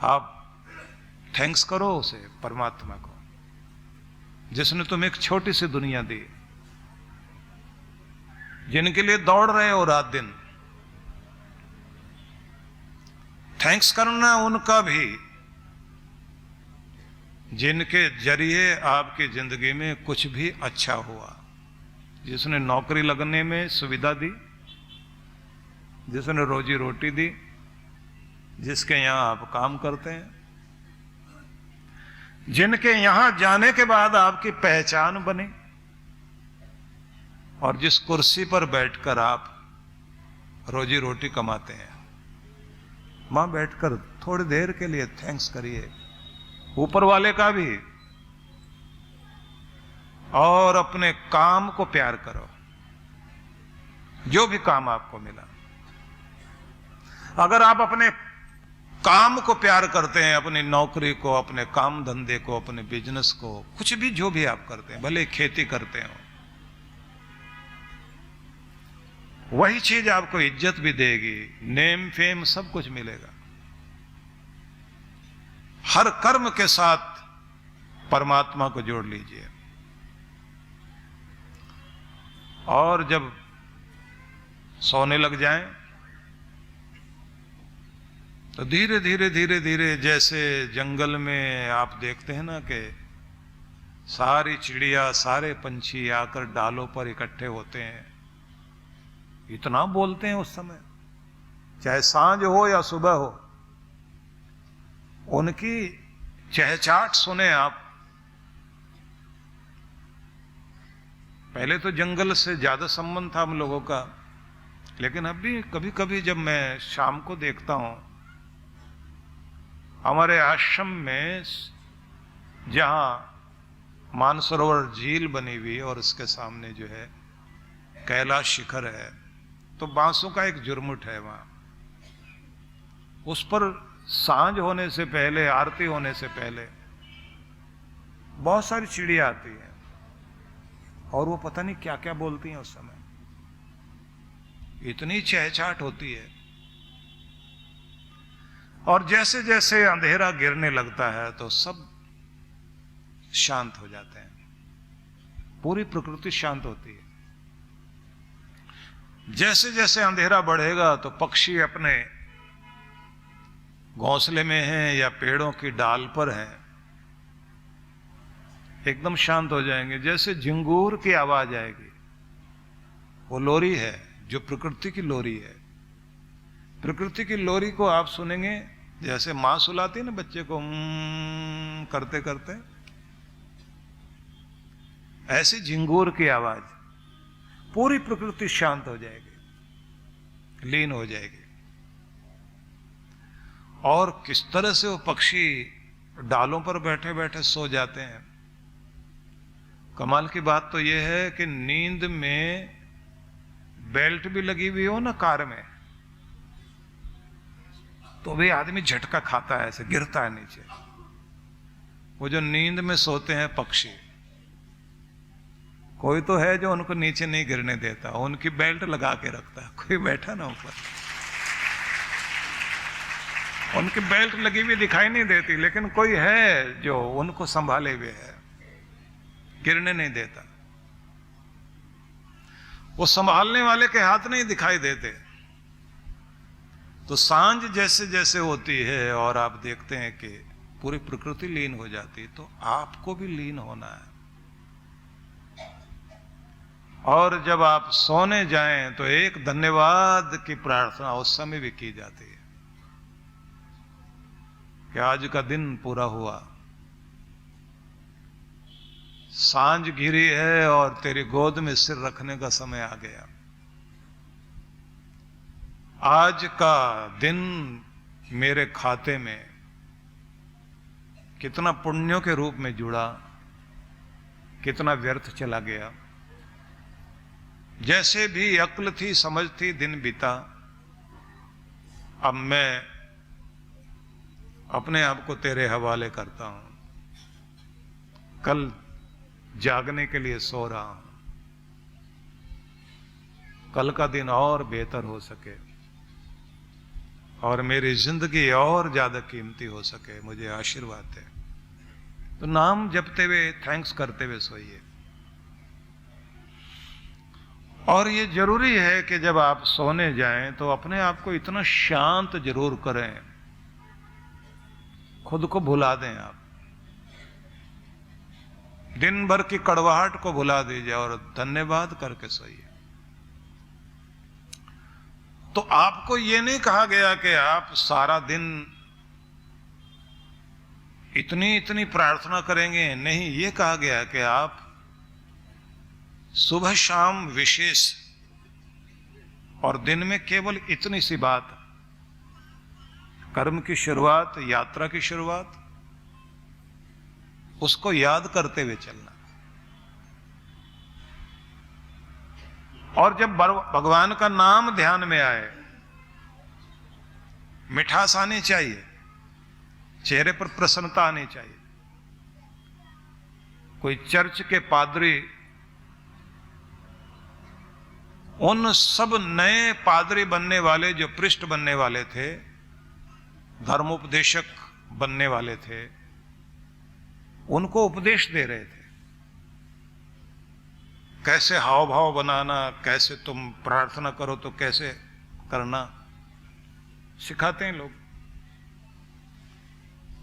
आप थैंक्स करो उसे, परमात्मा को, जिसने तुम्हें एक छोटी सी दुनिया दी, जिनके लिए दौड़ रहे हो रात दिन। थैंक्स करना उनका भी, जिनके जरिए आपकी जिंदगी में कुछ भी अच्छा हुआ, जिसने नौकरी लगने में सुविधा दी, जिसने रोजी रोटी दी, जिसके यहां आप काम करते हैं, जिनके यहां जाने के बाद आपकी पहचान बनी, और जिस कुर्सी पर बैठकर आप रोजी रोटी कमाते हैं, वहां बैठकर थोड़ी देर के लिए थैंक्स करिए ऊपर वाले का भी, और अपने काम को प्यार करो। जो भी काम आपको मिला, अगर आप अपने काम को प्यार करते हैं, अपनी नौकरी को, अपने काम धंधे को, अपने बिजनेस को, कुछ भी जो भी आप करते हैं, भले खेती करते हो, वही चीज आपको इज्जत भी देगी, नेम फेम सब कुछ मिलेगा। हर कर्म के साथ परमात्मा को जोड़ लीजिए, और जब सोने लग जाएं तो धीरे धीरे धीरे धीरे, जैसे जंगल में आप देखते हैं ना कि सारी चिड़िया, सारे पंछी आकर डालों पर इकट्ठे होते हैं, इतना बोलते हैं उस समय, चाहे सांझ हो या सुबह हो, उनकी चहचहाट सुने आप। पहले तो जंगल से ज्यादा संबंध था हम लोगों का, लेकिन अब भी कभी कभी जब मैं शाम को देखता हूं, हमारे आश्रम में जहां मानसरोवर झील बनी हुई और उसके सामने जो है कैलाश शिखर है, तो बांसों का एक जुर्मुट है वहां, उस पर सांझ होने से पहले, आरती होने से पहले बहुत सारी चिड़िया आती हैं, और वो पता नहीं क्या क्या बोलती हैं उस समय, इतनी चहचहाट होती है। और जैसे जैसे अंधेरा गिरने लगता है तो सब शांत हो जाते हैं, पूरी प्रकृति शांत होती है। जैसे जैसे अंधेरा बढ़ेगा तो पक्षी अपने घोंसले में हैं या पेड़ों की डाल पर हैं, एकदम शांत हो जाएंगे। जैसे झिंगूर की आवाज आएगी, वो लोरी है, जो प्रकृति की लोरी है। प्रकृति की लोरी को आप सुनेंगे, जैसे मां सुलाती है ना बच्चे को करते करते, ऐसी झिंगूर की आवाज, पूरी प्रकृति शांत हो जाएगी, लीन हो जाएगी। और किस तरह से वो पक्षी डालों पर बैठे बैठे सो जाते हैं। कमाल की बात तो यह है कि नींद में बेल्ट भी लगी हुई हो ना कार में, तो भी आदमी झटका खाता है, ऐसे गिरता है नीचे। वो जो नींद में सोते हैं पक्षी, कोई तो है जो उनको नीचे नहीं गिरने देता, उनकी बेल्ट लगा के रखता है। कोई बैठा ना ऊपर, उनकी बेल्ट लगी हुई दिखाई नहीं देती, लेकिन कोई है जो उनको संभाले हुए है, गिरने नहीं देता। वो संभालने वाले के हाथ नहीं दिखाई देते। तो सांझ जैसे जैसे होती है और आप देखते हैं कि पूरी प्रकृति लीन हो जाती है, तो आपको भी लीन होना है। और जब आप सोने जाएं तो एक धन्यवाद की प्रार्थना उस समय भी की जाती है कि आज का दिन पूरा हुआ, सांझ घिरी है और तेरी गोद में सिर रखने का समय आ गया। आज का दिन मेरे खाते में कितना पुण्यों के रूप में जुड़ा, कितना व्यर्थ चला गया। जैसे भी अक्ल थी, समझ थी, दिन बीता। अब मैं अपने आप को तेरे हवाले करता हूं। कल जागने के लिए सो रहा हूं, कल का दिन और बेहतर हो सके। और मेरी जिंदगी और ज्यादा कीमती हो सके, मुझे आशीर्वाद दे। तो नाम जपते हुए, थैंक्स करते हुए सोइए। और ये जरूरी है कि जब आप सोने जाएं तो अपने आप को इतना शांत जरूर करें, खुद को भुला दें। आप दिन भर की कड़वाहट को भुला दीजिए और धन्यवाद करके सोइए। तो आपको ये नहीं कहा गया कि आप सारा दिन इतनी इतनी प्रार्थना करेंगे, नहीं, ये कहा गया कि आप सुबह शाम विशेष और दिन में केवल इतनी सी बात, कर्म की शुरुआत, यात्रा की शुरुआत, उसको याद करते हुए चलना। और जब भगवान का नाम ध्यान में आए, मिठास आनी चाहिए, चेहरे पर प्रसन्नता आनी चाहिए। कोई चर्च के पादरी उन सब नए पादरी बनने वाले, जो पृष्ठ बनने वाले थे, धर्मोपदेशक बनने वाले थे, उनको उपदेश दे रहे थे कैसे हाव भाव बनाना, कैसे तुम प्रार्थना करो तो कैसे करना, सिखाते हैं लोग।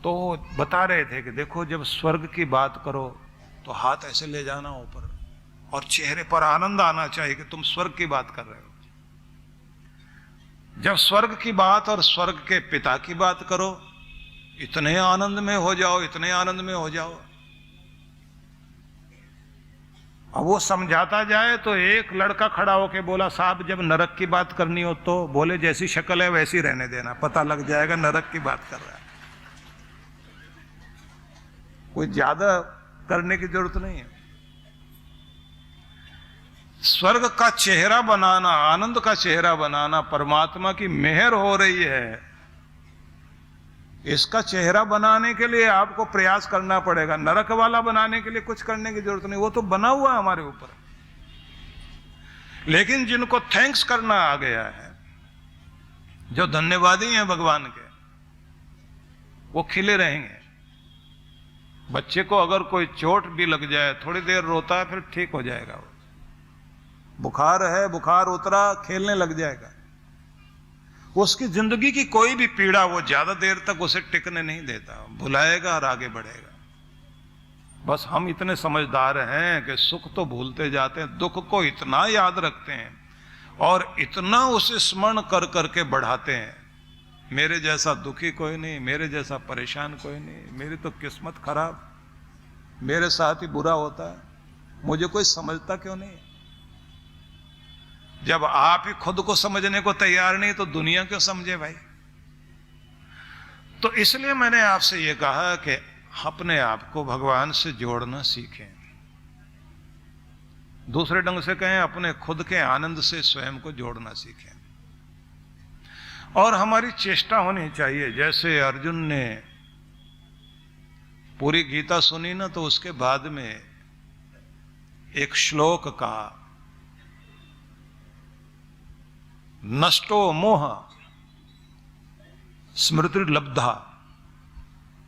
तो बता रहे थे कि देखो, जब स्वर्ग की बात करो तो हाथ ऐसे ले जाना ऊपर, और चेहरे पर आनंद आना चाहिए कि तुम स्वर्ग की बात कर रहे हो। जब स्वर्ग की बात और स्वर्ग के पिता की बात करो, इतने आनंद में हो जाओ, इतने आनंद में हो जाओ। अब वो समझाता जाए तो एक लड़का खड़ा होके बोला, साहब जब नरक की बात करनी हो तो बोले जैसी शक्ल है वैसी रहने देना, पता लग जाएगा नरक की बात कर रहा है। कोई ज्यादा करने की जरूरत नहीं है। स्वर्ग का चेहरा बनाना, आनंद का चेहरा बनाना, परमात्मा की मेहर हो रही है, इसका चेहरा बनाने के लिए आपको प्रयास करना पड़ेगा। नरक वाला बनाने के लिए कुछ करने की जरूरत नहीं, वो तो बना हुआ है हमारे ऊपर। लेकिन जिनको थैंक्स करना आ गया है, जो धन्यवादी हैं भगवान के, वो खिले रहेंगे। बच्चे को अगर कोई चोट भी लग जाए, थोड़ी देर रोता है, फिर ठीक हो जाएगा। वो बुखार है, बुखार उतरा, खेलने लग जाएगा। उसकी जिंदगी की कोई भी पीड़ा वो ज्यादा देर तक उसे टिकने नहीं देता, भुलाएगा और आगे बढ़ेगा। बस हम इतने समझदार हैं कि सुख तो भूलते जाते हैं, दुख को इतना याद रखते हैं और इतना उसे स्मरण कर करके बढ़ाते हैं। मेरे जैसा दुखी कोई नहीं, मेरे जैसा परेशान कोई नहीं, मेरी तो किस्मत खराब, मेरे साथ ही बुरा होता है, मुझे कोई समझता क्यों नहीं। जब आप ही खुद को समझने को तैयार नहीं तो दुनिया क्यों समझे भाई। तो इसलिए मैंने आपसे यह कहा कि अपने आप को भगवान से जोड़ना सीखें। दूसरे ढंग से कहें, अपने खुद के आनंद से स्वयं को जोड़ना सीखें। और हमारी चेष्टा होनी चाहिए, जैसे अर्जुन ने पूरी गीता सुनी ना, तो उसके बाद में एक श्लोक कहा, नष्टो मोह स्मृति लब्धा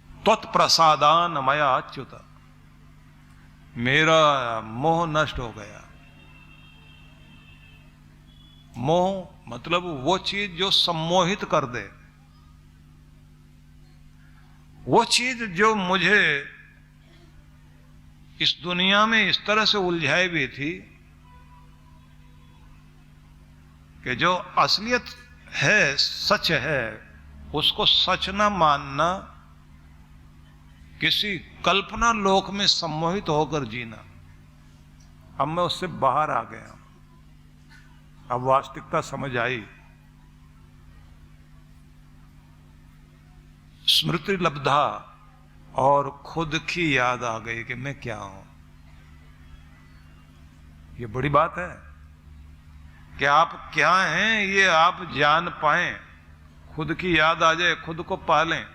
त्वत्प्रसादान मया अच्युत। मेरा मोह नष्ट हो गया। मोह मतलब वो चीज जो सम्मोहित कर दे, वो चीज जो मुझे इस दुनिया में इस तरह से उलझाई भी थी कि जो असलियत है, सच है, उसको सच ना मानना, किसी कल्पना लोक में सम्मोहित होकर जीना। अब मैं उससे बाहर आ गया, अब वास्तविकता समझ आई। स्मृति लब्धा, और खुद की याद आ गई कि मैं क्या हूं। ये बड़ी बात है कि आप क्या हैं ये आप जान पाएं, खुद की याद आ जाए, खुद को पालें।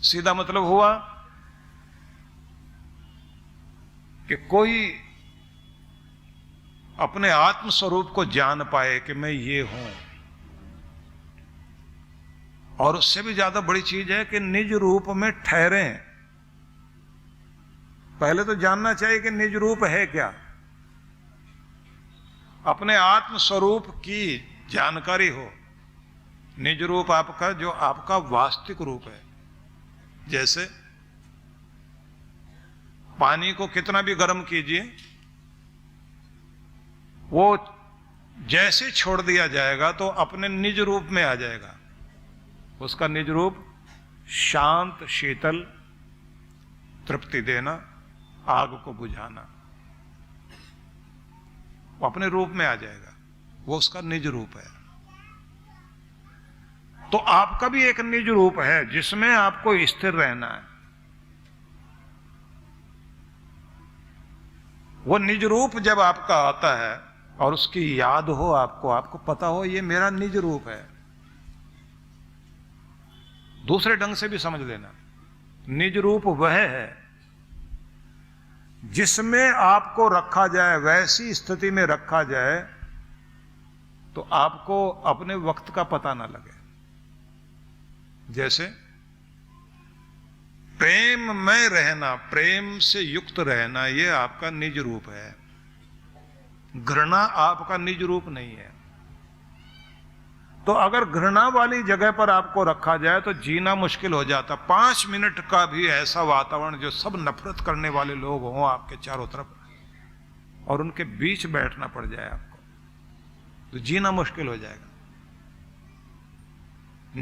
सीधा मतलब हुआ कि कोई अपने आत्म स्वरूप को जान पाए कि मैं ये हूं। और उससे भी ज्यादा बड़ी चीज है कि निज रूप में ठहरें। पहले तो जानना चाहिए कि निज रूप है क्या। अपने आत्म स्वरूप की जानकारी हो। निज रूप आपका जो आपका वास्तविक रूप है। जैसे पानी को कितना भी गर्म कीजिए, वो जैसे छोड़ दिया जाएगा तो अपने निज रूप में आ जाएगा। उसका निज रूप शांत, शीतल, तृप्ति देना, आग को बुझाना, वो अपने रूप में आ जाएगा। वो उसका निज रूप है। तो आपका भी एक निज रूप है जिसमें आपको स्थिर रहना है। वो निज रूप जब आपका आता है और उसकी याद हो, आपको पता हो ये मेरा निज रूप है। दूसरे ढंग से भी समझ लेना, निज रूप वह है जिसमें आपको रखा जाए, वैसी स्थिति में रखा जाए तो आपको अपने वक्त का पता ना लगे। जैसे प्रेम में रहना, प्रेम से युक्त रहना, यह आपका निज रूप है। घृणा आपका निज रूप नहीं है। तो अगर घृणा वाली जगह पर आपको रखा जाए तो जीना मुश्किल हो जाता। 5 मिनट का भी ऐसा वातावरण जो सब नफरत करने वाले लोग हों आपके चारों तरफ और उनके बीच बैठना पड़ जाए आपको, तो जीना मुश्किल हो जाएगा।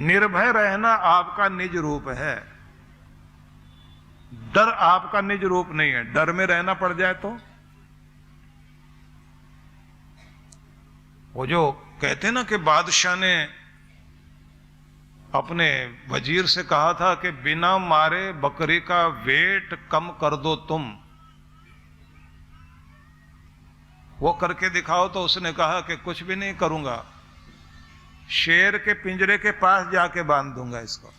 निर्भय रहना आपका निज रूप है। डर आपका निज रूप नहीं है। डर में रहना पड़ जाए तो वो जो कहते हैं ना कि बादशाह ने अपने वजीर से कहा था कि बिना मारे बकरी का वेट कम कर दो तुम, वो करके दिखाओ। तो उसने कहा कि कुछ भी नहीं करूंगा, शेर के पिंजरे के पास जाके बांध दूंगा इसको।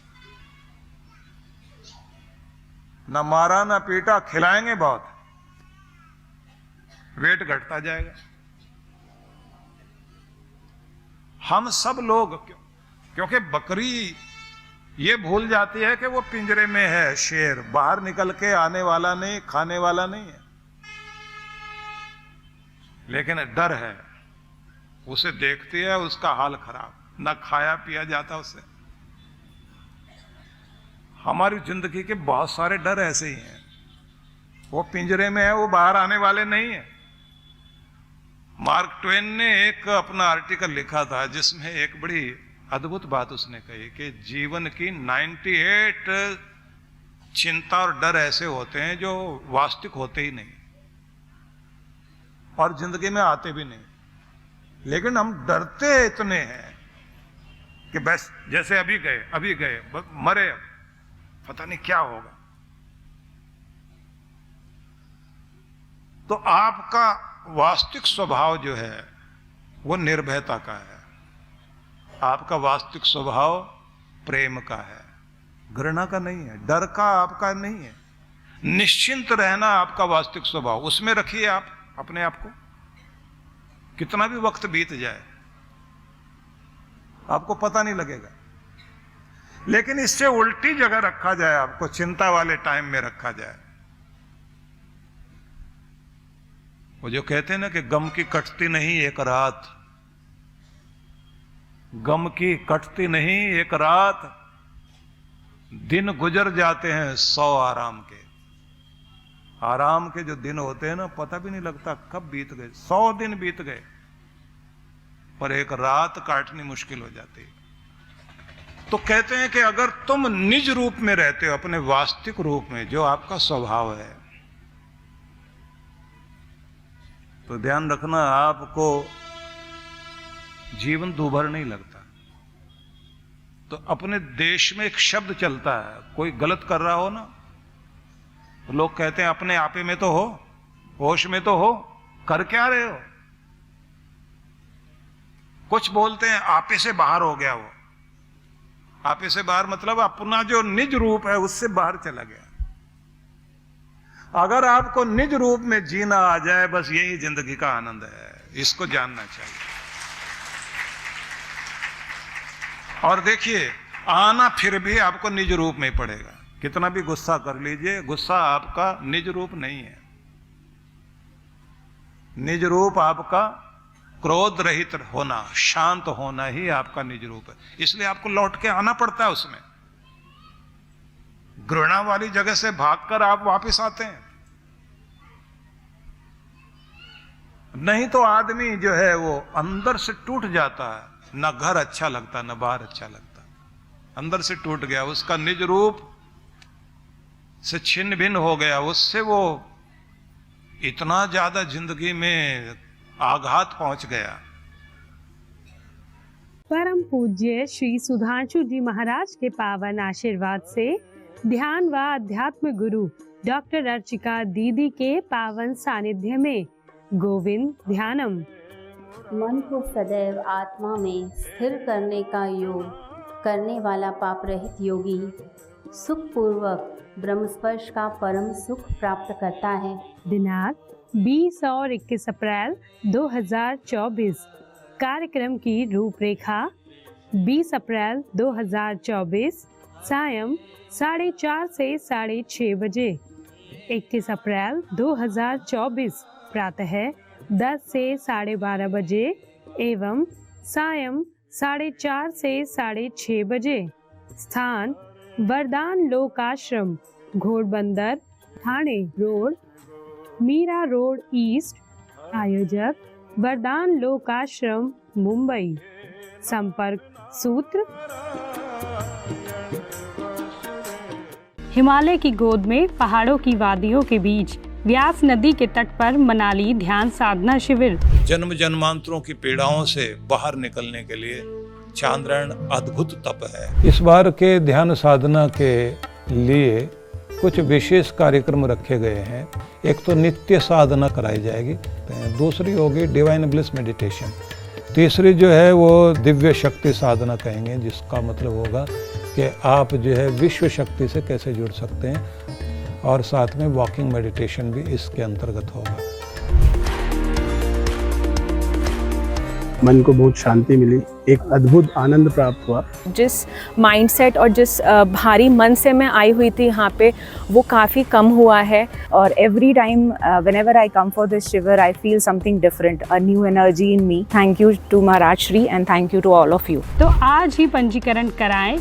ना मारा ना पीटा, खिलाएंगे बहुत, वेट घटता जाएगा। हम सब लोग, क्योंकि बकरी ये भूल जाती है कि वो पिंजरे में है, शेर बाहर निकल के आने वाला नहीं, खाने वाला नहीं है, लेकिन डर है। उसे देखती है, उसका हाल खराब, ना खाया पिया जाता उसे। हमारी जिंदगी के बहुत सारे डर ऐसे ही हैं। वो पिंजरे में है, वो बाहर आने वाले नहीं है। मार्क ट्वेन ने एक अपना आर्टिकल लिखा था जिसमें एक बड़ी अद्भुत बात उसने कही कि जीवन की 98 चिंता और डर ऐसे होते हैं जो वास्तविक होते ही नहीं और जिंदगी में आते भी नहीं, लेकिन हम डरते इतने हैं कि बस जैसे अभी गए मरे, पता नहीं क्या होगा। तो आपका वास्तविक स्वभाव जो है वो निर्भयता का है। आपका वास्तविक स्वभाव प्रेम का है, घृणा का नहीं है, डर का आपका नहीं है। निश्चिंत रहना आपका वास्तविक स्वभाव, उसमें रखिए आप अपने आप को। कितना भी वक्त बीत जाए आपको पता नहीं लगेगा। लेकिन इससे उल्टी जगह रखा जाए, आपको चिंता वाले टाइम में रखा जाए। वो जो कहते हैं ना कि गम की कटती नहीं एक रात, गम की कटती नहीं एक रात, दिन गुजर जाते हैं 100 आराम के। आराम के जो दिन होते हैं ना, पता भी नहीं लगता कब बीत गए। 100 दिन बीत गए, पर एक रात काटनी मुश्किल हो जाती है। तो कहते हैं कि अगर तुम निज रूप में रहते हो, अपने वास्तविक रूप में जो आपका स्वभाव है, तो ध्यान रखना आपको जीवन दूभर नहीं लगता। तो अपने देश में एक शब्द चलता है, कोई गलत कर रहा हो ना, तो लोग कहते हैं अपने आपे में तो हो, होश में तो हो, कर क्या रहे हो। कुछ बोलते हैं आपे से बाहर हो गया वो। आपे से बाहर मतलब अपना जो निज रूप है उससे बाहर चला गया। अगर आपको निज रूप में जीना आ जाए, बस यही जिंदगी का आनंद है। इसको जानना चाहिए। और देखिए, आना फिर भी आपको निज रूप में पड़ेगा। कितना भी गुस्सा कर लीजिए, गुस्सा आपका निज रूप नहीं है। निज रूप आपका क्रोध रहित होना, शांत होना ही आपका निज रूप है। इसलिए आपको लौट के आना पड़ता है उसमें। घृणा वाली जगह से भागकर आप वापस आते हैं। नहीं तो आदमी जो है वो अंदर से टूट जाता है। ना घर अच्छा लगता, ना बाहर अच्छा लगता, अंदर से टूट गया, उसका निज रूप से छिन्न भिन्न हो गया। उससे वो इतना ज्यादा जिंदगी में आघात पहुंच गया। परम पूज्य श्री सुधांशु जी महाराज के पावन आशीर्वाद से ध्यान व अध्यात्म गुरु डॉक्टर अर्चिका दीदी के पावन सानिध्य में गोविंद ध्यानम। मन को सदैव आत्मा में स्थिर करने का योग करने वाला पाप रहित योगी सुखपूर्वक ब्रह्मस्पर्श का परम सुख प्राप्त करता है। दिनांक 20 और 21 अप्रैल 2024। कार्यक्रम की रूपरेखा 20 अप्रैल 2024 सायं 4:30 से 6:30 बजे। 21 अप्रैल 2024 प्रातः 10 से 12:30 बजे एवं सायं 4:30 से 6:30 बजे। स्थान Vardan Lok Ashram, Ghodbunder, Thane road, Mira road east. आयोजक वरदान लोक आश्रम, मुंबई। संपर्क सूत्र हिमालय की गोद में पहाड़ों की वादियों के बीच व्यास नदी के तट पर मनाली ध्यान साधना शिविर। जन्म जन्मांतरों की पीड़ाओं से बाहर निकलने के लिए चांद्रायण अद्भुत तप है। इस बार के ध्यान साधना के लिए कुछ विशेष कार्यक्रम रखे गए हैं। एक तो नित्य साधना कराई जाएगी, दूसरी होगी डिवाइन ब्लिस मेडिटेशन, तीसरी जो है वो दिव्य शक्ति साधना कहेंगे, जिसका मतलब होगा कि आप जो है विश्व शक्ति से कैसे जुड़ सकते हैं, और साथ में वॉकिंग मेडिटेशन भी इसके अंतर्गत होगा। मन को बहुत शांति मिली, एक अद्भुत आनंद प्राप्त हुआ। जिस माइंडसेट और जिस भारी मन से मैं आई हुई थी यहाँ पे, वो काफ़ी कम हुआ है। और every time whenever I come for this शिविर I feel something different, a new energy in me. Thank you to Maharaj Shri and thank you to all of you. तो आज ही पंजीकरण कराएं।